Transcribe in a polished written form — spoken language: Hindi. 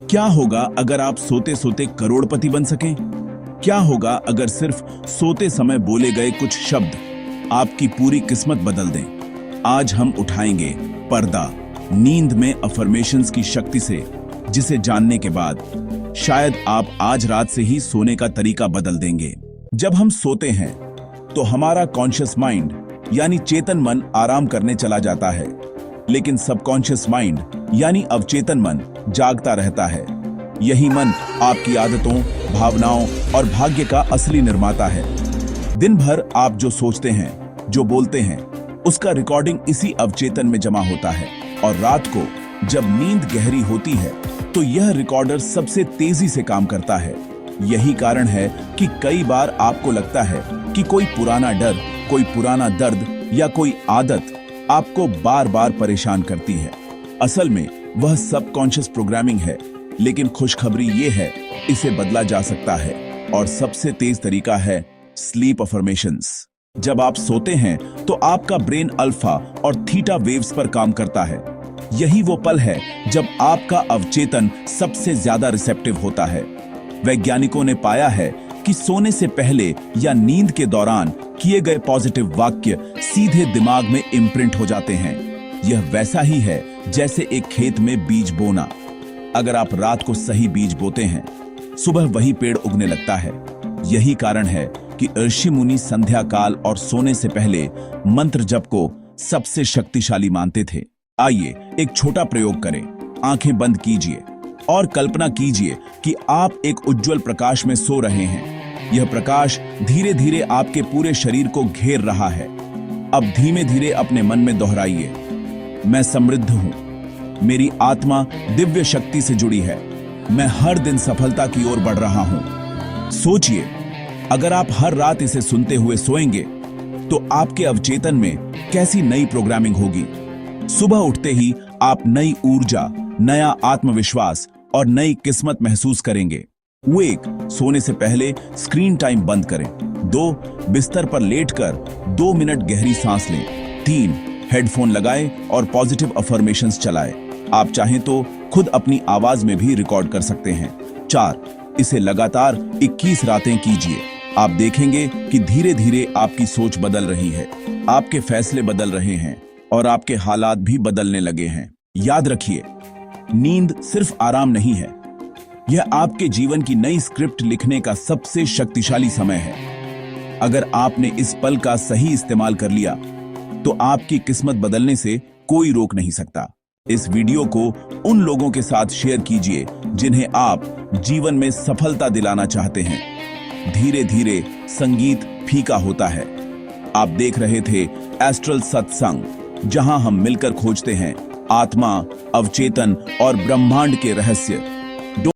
क्या होगा अगर आप सोते सोते करोड़पति बन सकें? क्या होगा अगर सिर्फ सोते समय बोले गए कुछ शब्द आपकी पूरी किस्मत बदल दें? आज हम उठाएंगे पर्दा नींद में अफर्मेशंस की शक्ति से, जिसे जानने के बाद शायद आप आज रात से ही सोने का तरीका बदल देंगे। जब हम सोते हैं तो हमारा कॉन्शियस माइंड यानी चेतन मन आराम करने चला जाता है, लेकिन सबकॉन्शियस माइंड यानी अवचेतन मन जागता रहता है। यही मन आपकी आदतों, भावनाओं और भाग्य का असली निर्माता है। दिन भर आप जो सोचते हैं, जो बोलते हैं, उसका रिकॉर्डिंग इसी अवचेतन में जमा होता है, और रात को जब नींद गहरी होती है तो यह रिकॉर्डर सबसे तेजी से काम करता है। यही कारण है कि कई बार आपको लगता है कि कोई पुराना डर, कोई पुराना दर्द या कोई आदत आपको बार बार परेशान करती है। असल में वह सबकॉन्शियस प्रोग्रामिंग है, लेकिन खुशखबरी ये है, इसे बदला जा सकता है, और सबसे तेज तरीका है स्लीप अफर्मेशंस। जब आप सोते हैं तो आपका ब्रेन अल्फा और थीटा वेव्स पर काम करता है। यही वो पल है जब आपका अवचेतन सबसे ज्यादा रिसेप्टिव होता है। वैज्ञानिकों ने पाया है कि सोने से पहले या नींद के दौरान किए गए पॉजिटिव वाक्य सीधे दिमाग में इम्प्रिंट हो जाते हैं। यह वैसा ही है जैसे एक खेत में बीज बोना। अगर आप रात को सही बीज बोते हैं, सुबह वही पेड़ उगने लगता है। यही कारण है कि ऋषि मुनि संध्या काल और सोने से पहले मंत्र जप को सबसे शक्तिशाली मानते थे। आइए एक छोटा प्रयोग करें। आंखें बंद कीजिए और कल्पना कीजिए कि आप एक उज्जवल प्रकाश में सो रहे हैं। यह प्रकाश धीरे धीरे आपके पूरे शरीर को घेर रहा है। अब धीमे धीरे अपने मन में दोहराइए, मैं समृद्ध हूं, मेरी आत्मा दिव्य शक्ति से जुड़ी है, मैं हर दिन सफलता की ओर बढ़ रहा हूं। सोचिए, अगर आप हर रात इसे सुनते हुए सोएंगे तो आपके अवचेतन में कैसी नई प्रोग्रामिंग होगी। सुबह उठते ही आप नई ऊर्जा, नया आत्मविश्वास और नई किस्मत महसूस करेंगे। 1. सोने से पहले स्क्रीन टाइम बंद करें। 2. बिस्तर पर लेटकर 2 मिनट गहरी सांस लें। 3. हेडफोन लगाएं और पॉजिटिव अफर्मेशंस चलाएं। आप चाहें तो खुद अपनी आवाज में भी रिकॉर्ड कर सकते हैं। 4. इसे लगातार 21 रातें कीजिए। आप देखेंगे कि धीरे धीरे आपकी सोच बदल रही है, आपके फैसले बदल रहे हैं और आपके हालात भी बदलने लगे हैं। याद रखिए, नींद सिर्फ आराम नहीं है, यह आपके जीवन की नई स्क्रिप्ट लिखने का सबसे शक्तिशाली समय है। अगर आपने इस पल का सही इस्तेमाल कर लिया तो आपकी किस्मत बदलने से कोई रोक नहीं सकता। इस वीडियो को उन लोगों के साथ शेयर कीजिए जिन्हें आप जीवन में सफलता दिलाना चाहते हैं। धीरे धीरे संगीत फीका होता है। आप देख रहे थे एस्ट्रल सत्संग, जहां हम मिलकर खोजते हैं आत्मा, अवचेतन और ब्रह्मांड के रहस्य।